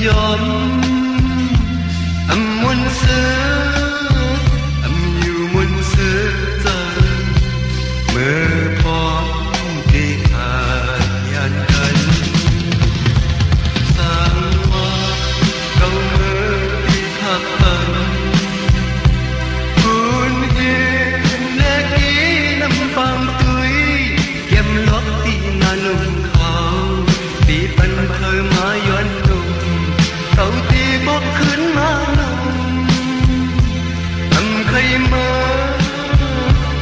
gióm âm muôn xưa âm nhiều muôn xưa giờ mơ thoáng đi hàn khăn sáng hoa câu mơ đi thắp ân buồn yên lẽ ký năm vàng tươi kem lót tì na lùng khao bị bần thơ má doan tùng tàu tì bóp khướn má lùng âm khay mơ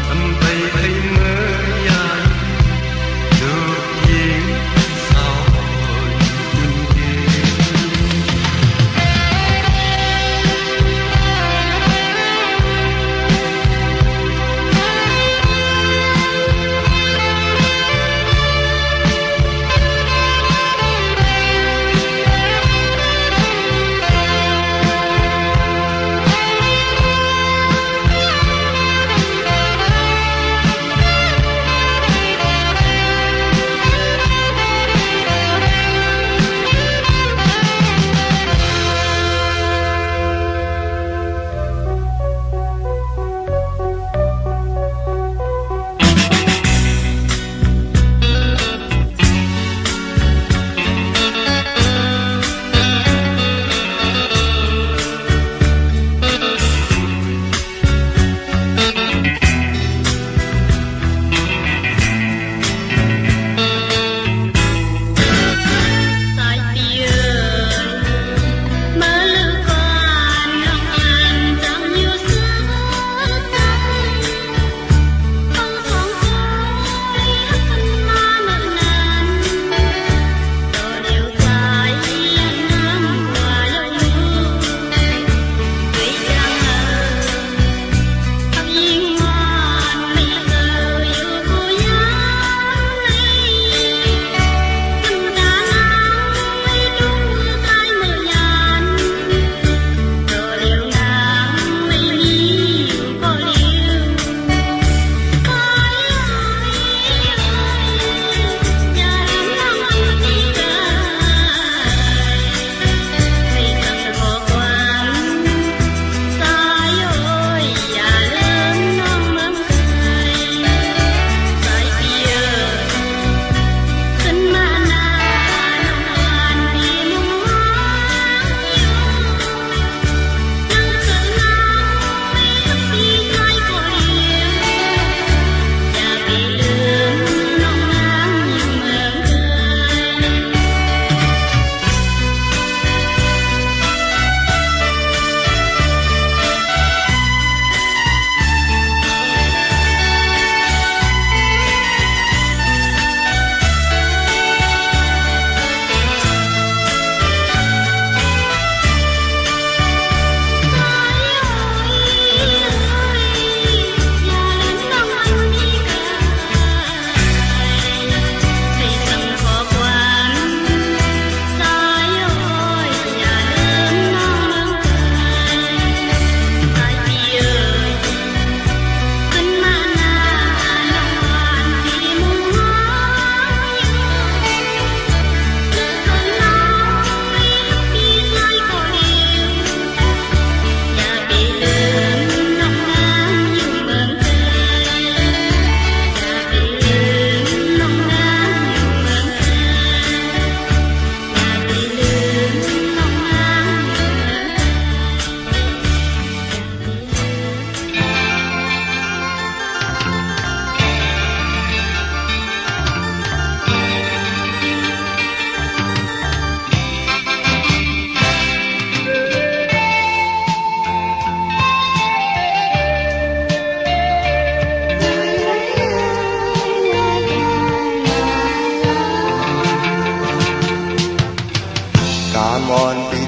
âm bay khay mơ dài được nhiên sao hồn quân kia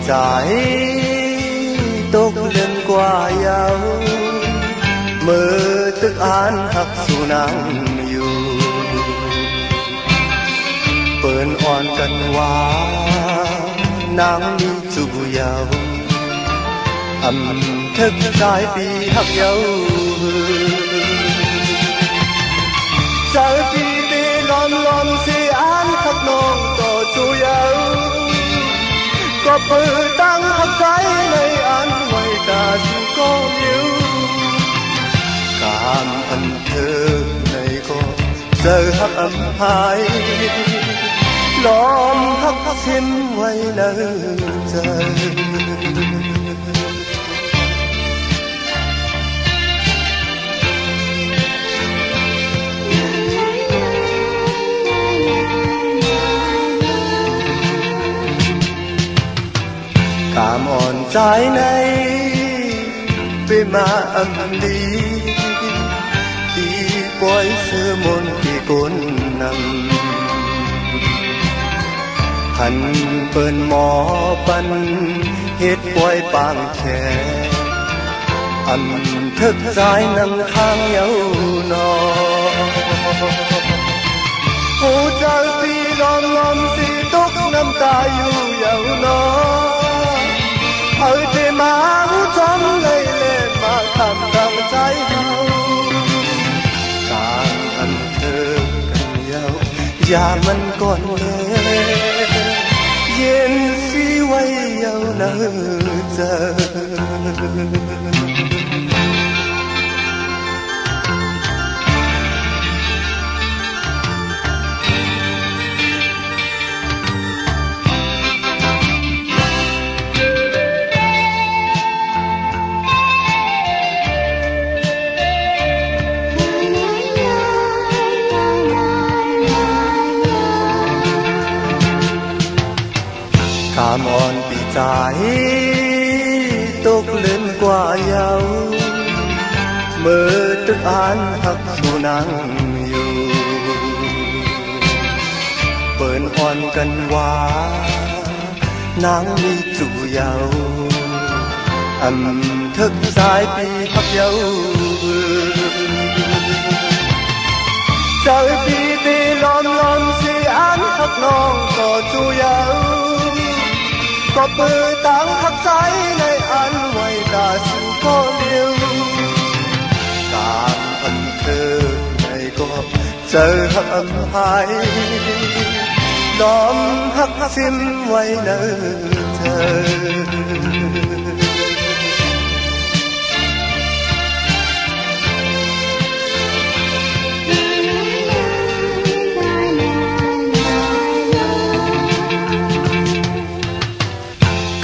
dài tốt lên qua nhau mơ tức an hắc su nang yêu ơn oan cần hoa nang đi chu yêu âm thức trái vì hắc yêu trái vì tê lon lon si an khắc nong to chu yêu có bự tăng hấp trái nơi an ngoài ta dù có yêu cảm ơn thơ này có giờ hấp ấm hai lom hấp xiêm quay nở trời cảm ơn trái này về mà âm lý đi quay xưa môn kỳ côn nằm hành bên mò bắn hết quay bằng khe âm thức dài nằm khang nhau nó hồ trời vì lom lom xì tốt năm ta yêu dấu nó ở thế mà hú chóm lấy lên mà thầm thầm trái hao càng ân thơ càng nhau và mình còn nghe yên si quay nhau nở giờ cảm ơn bị trái tốt lên qua nhau mơ tức an thật dù nắng yêu bơn on cần quá nắng đi chủ giàu âm thức dài bị hấp dấu trời bị tì lom lom si án thật non có chủ giàu có bự tăng hấp trái nơi ăn ngoài ta dù có liêu cảm ơn thơ này có giờ hấp ấm hai đóm hấp xiêm quay nở trời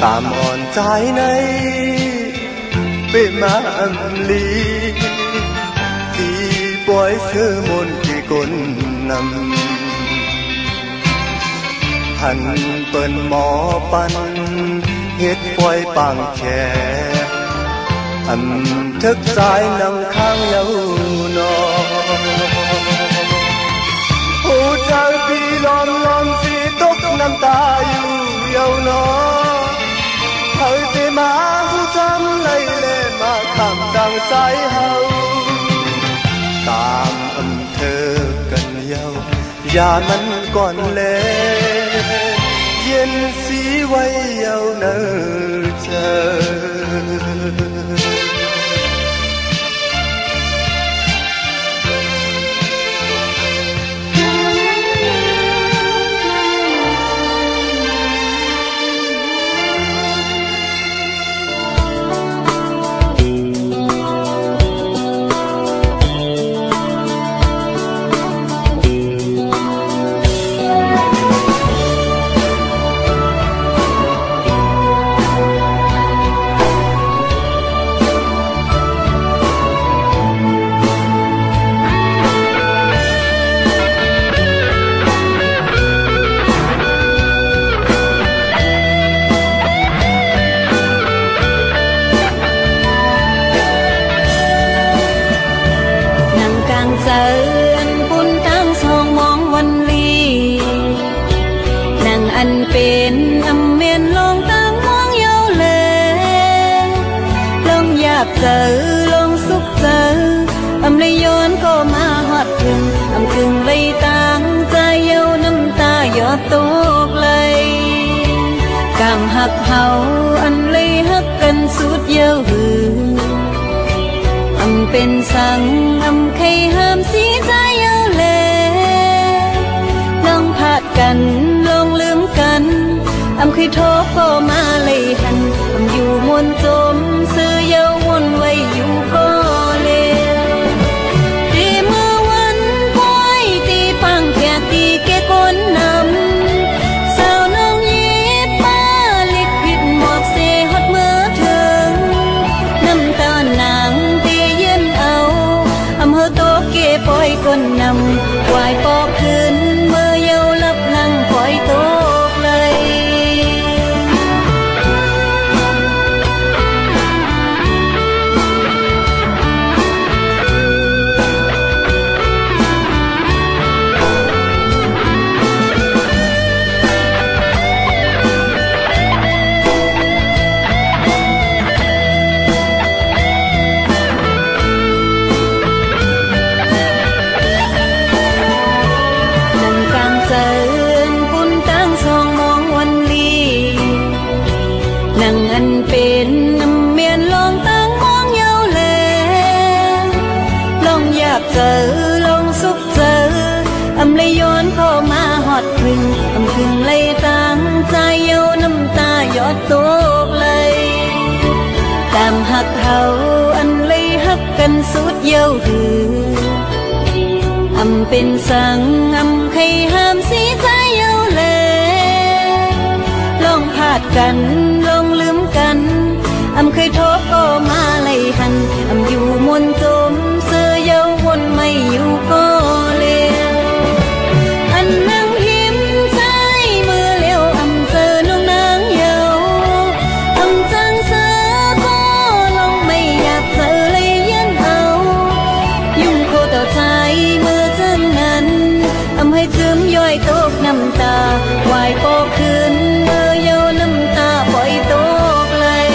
cảm ơn trái này về mà âm lý thì quay xưa môn kỳ côn nằm hành bên mò bắn hết quay bằng khe âm thức dài nằm khang nhau nó hồ trời vì lom lom gì tốt năm ta yêu nó thời thế mà hú chóm lấy lên mà thầm đang trái hao cảm ơn thơ cần nhau và mình còn lên yên sĩ quay nhau nở chờเป็นอำเมียนลงตั้งมองเยาเลยลงอยากเจอลงสุขเจออำเลยย้อนก็มาหอดถึงอำถึงเลยตั้งใจเยาน้ำตาหยอดตกเลยกำหักเฮาอันเลยหักกันสุดเยาหืออำเป็นสังอำใครห้ามสีใจเยาเลยลองพากันลองลืมกัน เคยทบก็มาเลยหันอยู่มวนจมซื้อเยาวนไว้อยู่ก็เลวตีมือวันก้อยตีปังแก่ตีแก่ก้นนำสาวน้องยีป้าเล็กผิดหมอกเสฮอดเมื่อถึงน้ำตาหนังตีเย็นเอาอำเภอโตเก็บปล่อยก้นนำวายปอกขึ้นเมื่อเยาลับลังปล่อยโตเป็นเมียนลองตั้งมองเยาแลลองอยากเจอลองสุขเจอเลยย้อนเข้ามาหอดครึ่งครึ่งเลยตั้งใจเยาน้ำตาหยดตกเลยตามหักเฮาเลยหักกันสุดเยาหือเป็นสังใครห้ามสีใจเยาแลลองพาดกันลองลืมกันเคยทบก็มาเลยหันอยู่มวนจมเสื้อเยาวนไม่อยู่ก็เลวนั่งหิมใจมือเลี้ยวเสื้อน้องนางเยาจังเสื้อก็ลองไม่อยากเจอเลยยันเอายุ่งโคต่อใจมือจังนั้นให้ซึมย่อยตกน้ำตาวายปอกขึ้นเมื่อเยาน้ำตาปล่อยตกเลย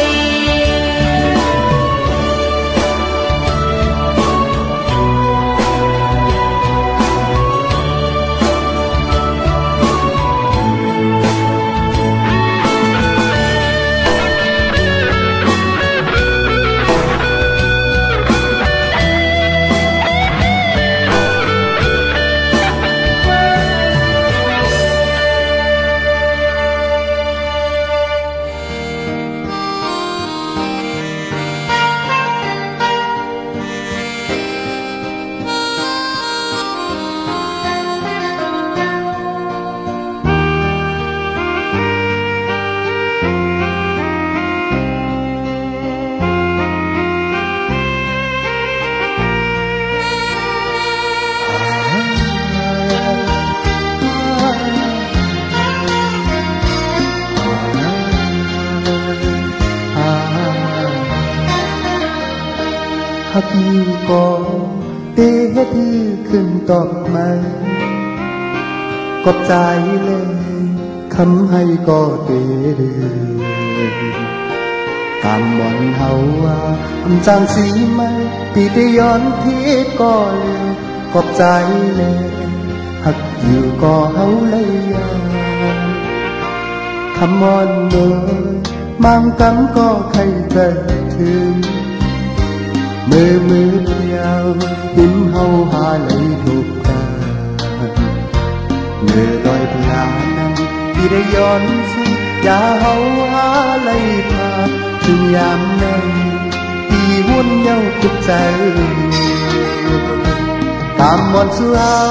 หักอยู่ก่อนเตะที่ขึ้นตอบมาก็ใจเลยคำให้ก็เตะตามบอนเฮาว่าจางสีไม่ปีเตย้อนทิศก็เลยก็ใจเลยหักอยู่ก็เฮาเลยคำมอนเดินบางกำก็ใครจะถึงมือเพียวหินเฮาหาเลยถูกกันมือลอยพลานั้นที่ได้ย้อนสู่อย่าเฮาหาเลยพาถึงยามนั้นที่วุ่นเย้าทุกใจตามมอนสู่เฮา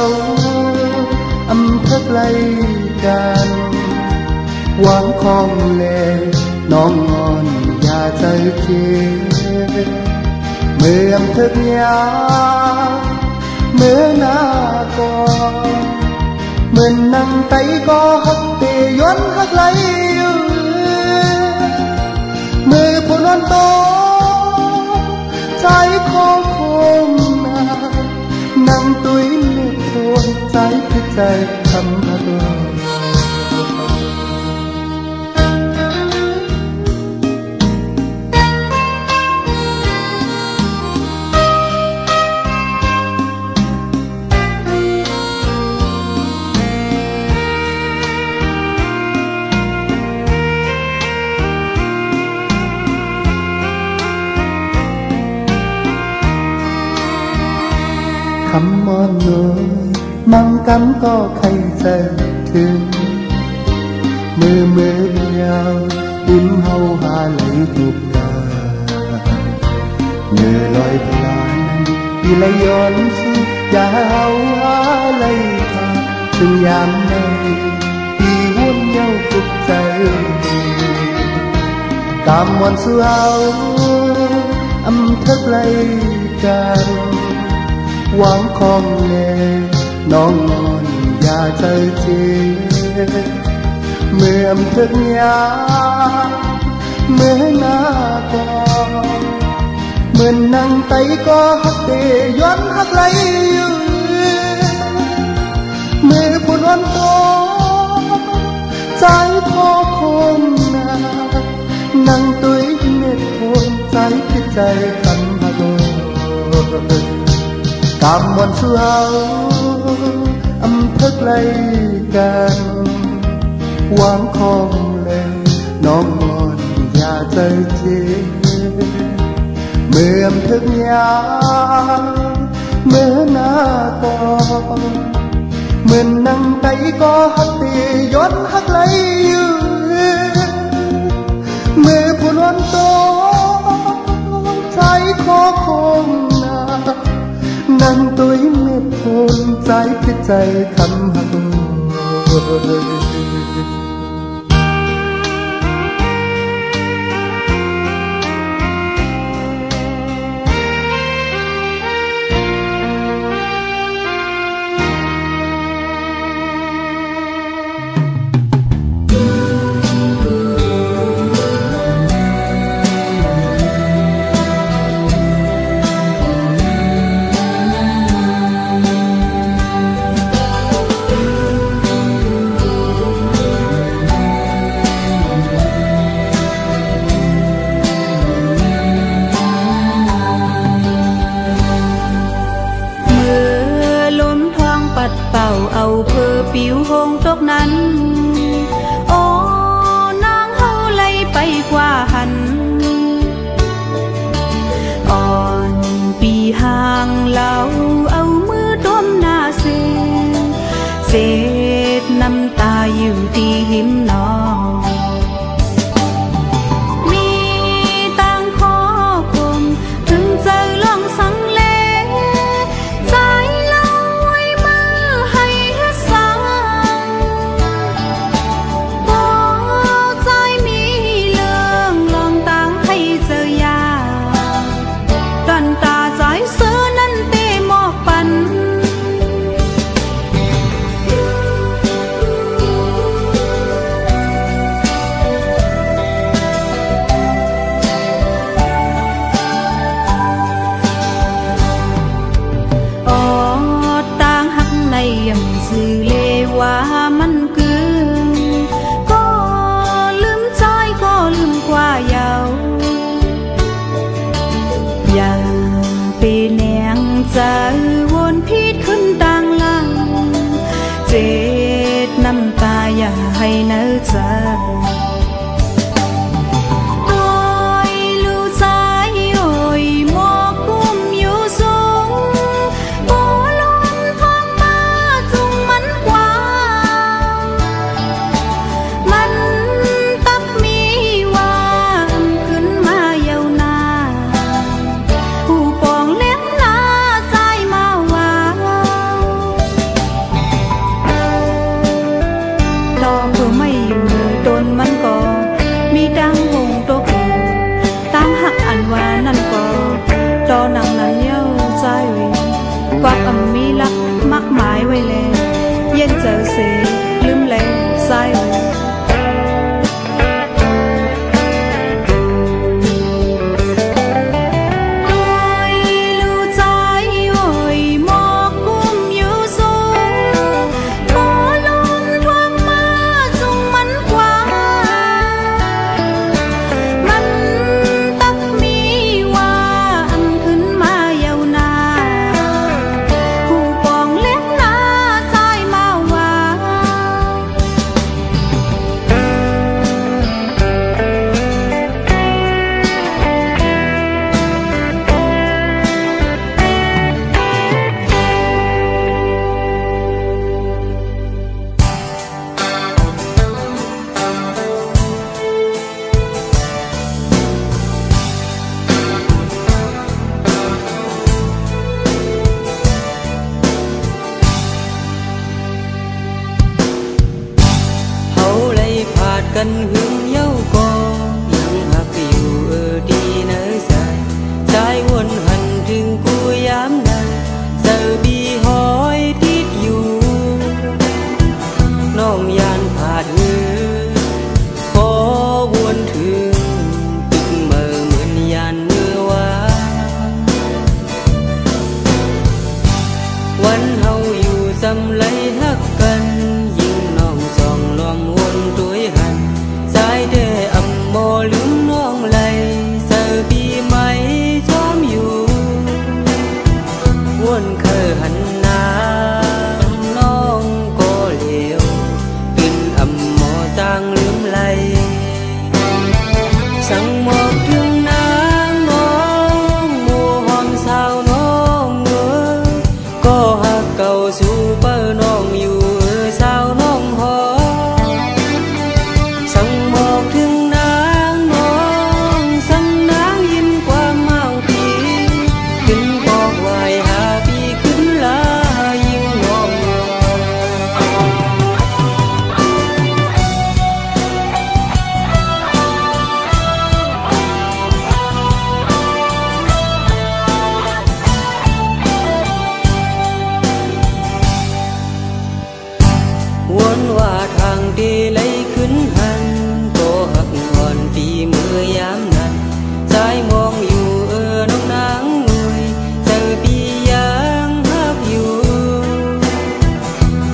เพิกไล่กันหวังของเลน้องงอนอย่าใจเจ็บเมื่อเธอยาเมื่อหน้าก่อนเมื่อนั่งไตก็หักเตย้อนหักไหลมือผู้นอนโตใจของคมนั่งตุยเลือดโชยใจคือใจทำมาตัวคำมอนโนมังกำก็ใครจะถึง มือยาวอิ่มเฮาหาไหลทุกกาเมื่อลอยพลานปีไหลย้อนสู่ยาวหาไหลทาถึงยามในปีวนเย้าฝึกใจกำวันสู่เฮาอำเทิกไหลกันหวังของแน่น้องนอนอย่าใจเจ็บเมื่ออำเทิกยาเมื่อหน้าก่อนเหมือนนั่งไตก็ฮักเตย้อนฮักไหลอยู่เมื่อพูดวันโตใจพอคงนานั่งตุยเม็ดโทนใจคิดใจกันฮักกำวันสู่เฮาอำเภอไกลกันหวังของแล้วน้องมอนอย่าใจเจ็บเมื่ออำเภอยาเมื่อหน้าก่อนเหมือนนั่งไตก็ฮักเตย้อนฮักไหลอยู่เมื่อผู้ล้วนโตใจขอคงนานั่งตุยเม็ดโทนใจคิดใจคำหักเป่าเอาเพอปิวหงตกนั้นโอ้นางเฮาไล่ไปกว่าหันอ่อนปีห่างเหลาเอามือต้มหน้าเสือเศษน้ำตาอยู่ที่หิมนองมีต่างขอคมถึงเจอลองสังเลใจต สั่งหมอกถึงนางน้องหมู่หอมสาวน้องก็หักเก่าสู่เปิ้น้องอยู่สาวน้องหอสั่งหมอกถึงนางน้องสั่งนางยิ้มความเมาปีขึ้นบอกไว้หาปีขึ้นลายิ่งน้องวนว่าทางดีไหลขึ้นหันโตหักอ่อนปีมือยามนั้นใจมองอยู่น้องนางงวยเจอปียังหักอยู่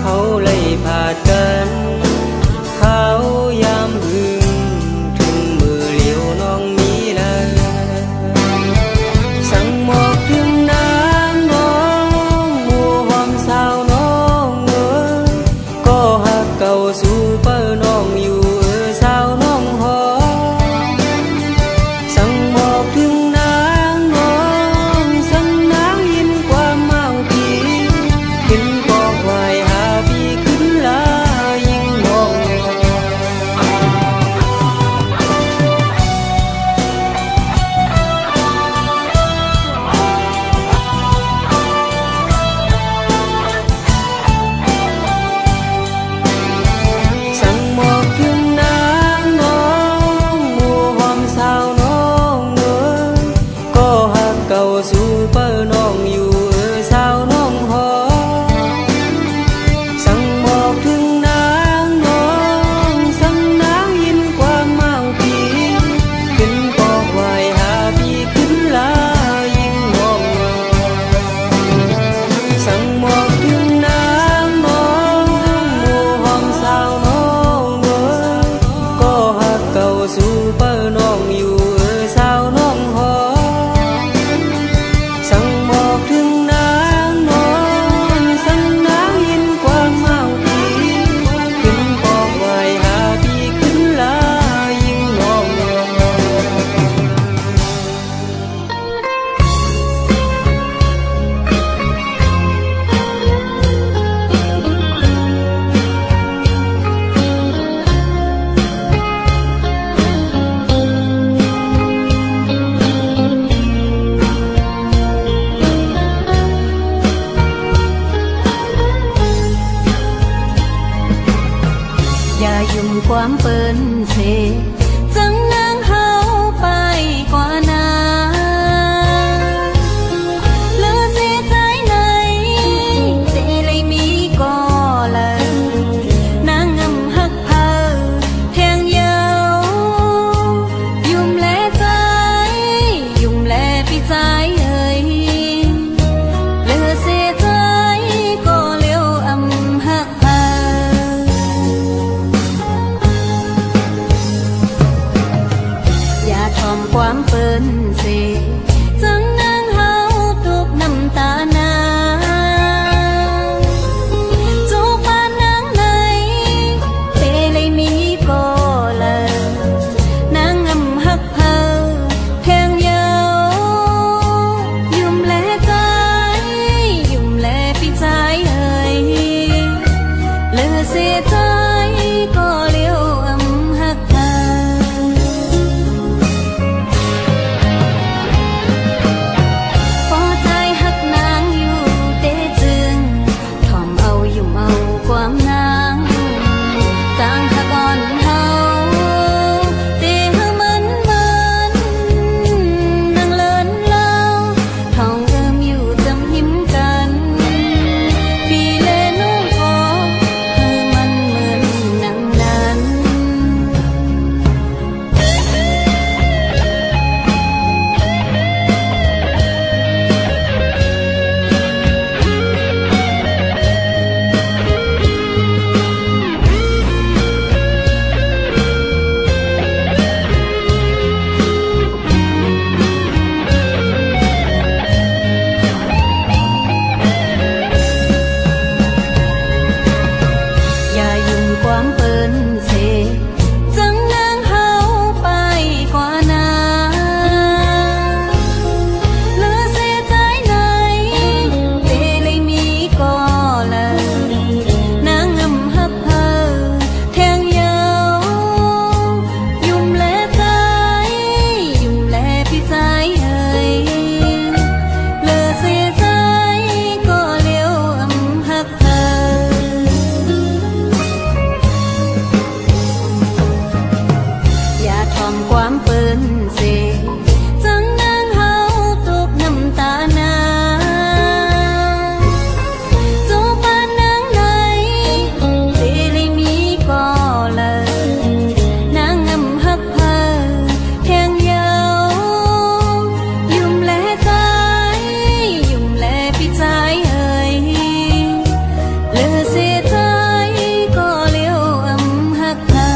เขาเลยพาดกันเขายามหึงถึงมือเหลียวน้องมีเลยสั่งหมอกถึงนางน้องหมู่หอมสาวน้องก็หักเก่าสู่เปิ้น้องอยู่สาวน้องหอสั่งหมอกถึงนางน้องสั่งนางยิ้มความเมาปีขึ้นบอกไว้หาปีขึ้นลายิ่งน้องสั่งหมอกถึงนางน้องหมู่หอมสาวน้องก็หักเก่าสู่เปิ้น้องอยู่สาวน้องหอสั่งหมอกถึงนางน้องสั่งนางยิ้มความเมาปีขึ้นบอกไว้หาปีขึ้นลายิ่งน้องสั่งหมอกถึงนางน้องหมู่หอมสาวน้องก็หักเก่าสู่เปิ้น้องอยู่สาวน้องหอสั่งหมอกถึงนางน้องสั่งนางยิ้มความเมาปีขึ้นบอกไว้หาปีขึ้นลายิ่งน้อง อย่ายุ่งความเปิ้นเสจังนางเฮาไปกว่านั้นเลือเสียใจไหนเจเลยมีก็เลยนางงำหักเพอแทงเยาวยุ่มแลใจยุ่มแลพี่ใจเอ่ยเลือเสียใจก็เลี้ยวอำหักเพออย่าทอมความเปิ้นเสจังนางเฮาทุกน้ำตานางจูบปานนางไหนเตเลยมีก็เลยนางงำหักเพอแทงเยาวยุ่มแลใจยุ่มแลพี่ใจเอ่ยเลือเสียใจก็เลี้ยวอำหักเพอ ำเปิ้นเสจังนางเฮาตุกน้ำตานาจูปานนางไหนเจเลยมีก็เลยนางงำฮักเพอแทงยาวยุ่มแลใจยุ่มแลพี่ใจเอ่ยเหลือเสียใจก็เลี้ยวอำฮักเธอ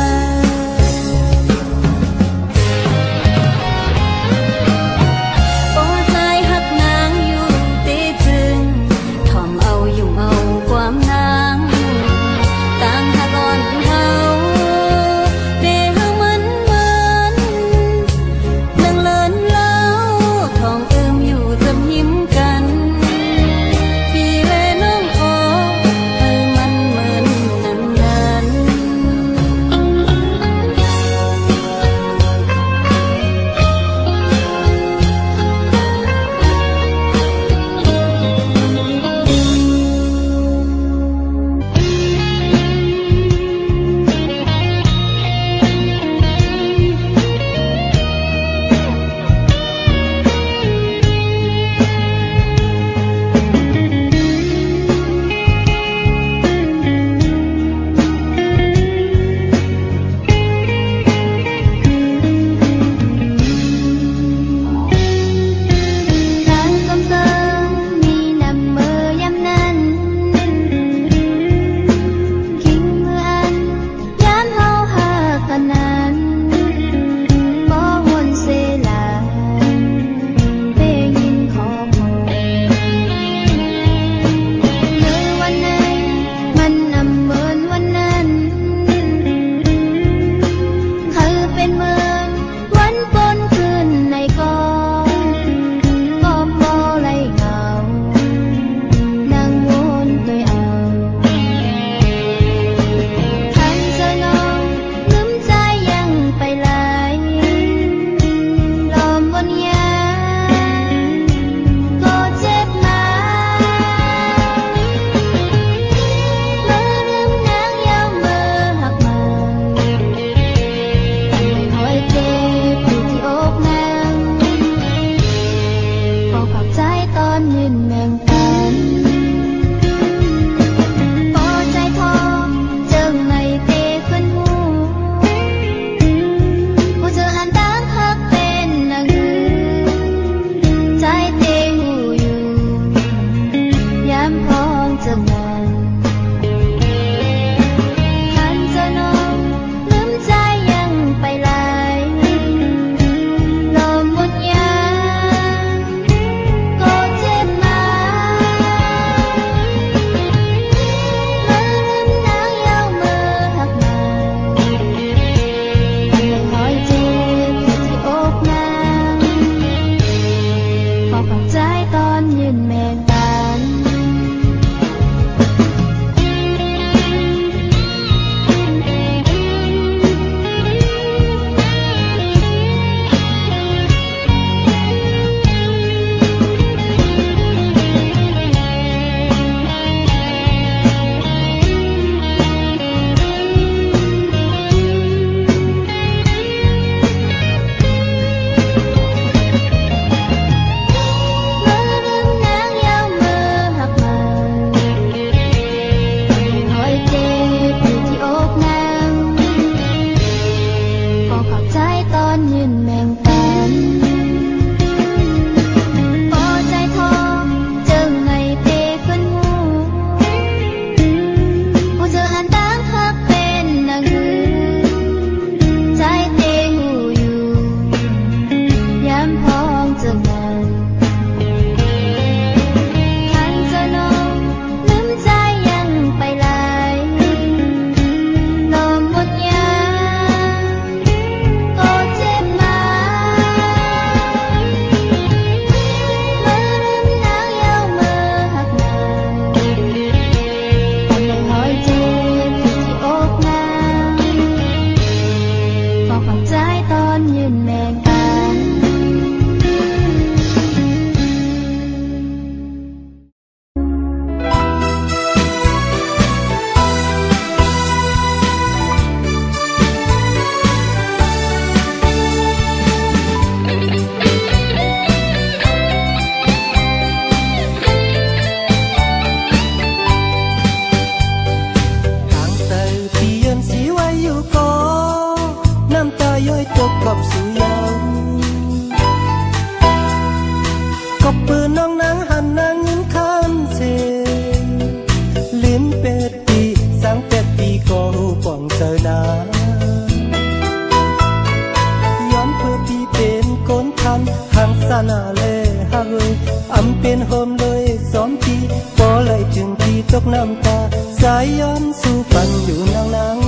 โฮมเลยซ้อมทีพอเลยถึงที่ตกน้ำตาสายย้อนสู่ฝันอยู่นาง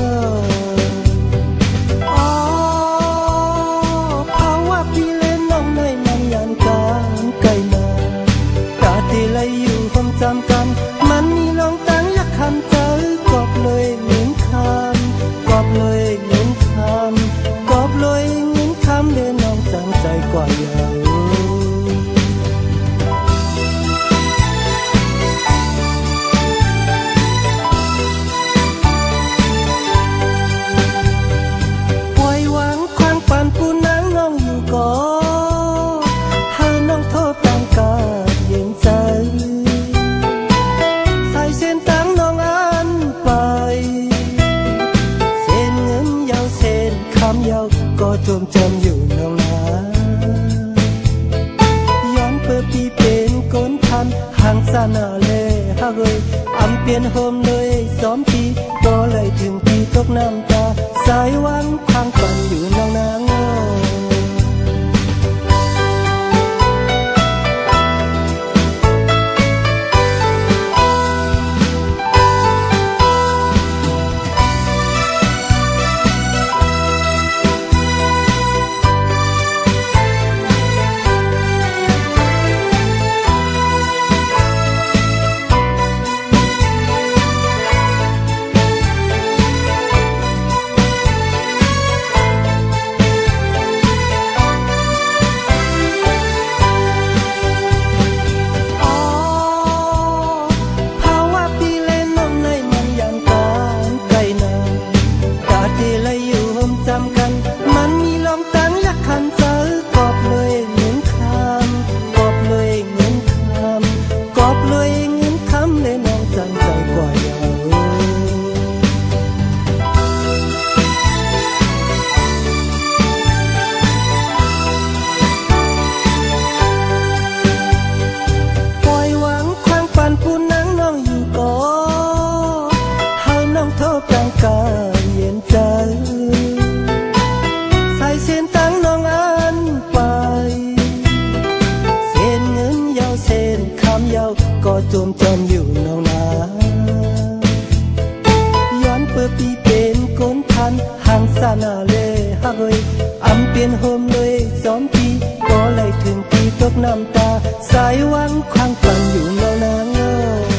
อ๋อภาวะพี่เล่นน้องในมันยันการไกลมากาที่ไหลอยู่ผมจำกันมันมีลองตั้งยักคันเจอกอบเลยเหมือนคำกอบเลยเหมือนคำกอบเลยเหมือนคำเดินน้องจังใจกว่าเยาก็จมจมอยู่น้องนาย้อนเปิดปีเป็นก้นทันห่างสานาเลยฮะเอ้ยอำเปลี่ยนโฮมเลยซ้อมปีบ่เลยถึงปีตกน้ำตาสายหวังทางฝันอยู่น้องนางมันมีลองตั้งยักคันเจอกอบเลยเงินคำกอบเลยเงินคำกอบเลยเงินคำเลยน้องจังใจกว่าเยาปล่อยหวังควางปันผู้นั่งน้องอยู่ก่อเฮาน้องโทษกลางกายเย็นใจเส้นตั้งน้องอันไปเส้นเงินยาวเส้นคำยาวก็จมจมอยู่น้องนาย้อนเปิดปีเป็นก้นทันห่างสานาเลยฮะเอ้ยอำเปลี่ยนโฮมเลยซ้อมปีก็เลยถึงปีตกน้ำตาสายหวังควางฝันอยู่น้องนาง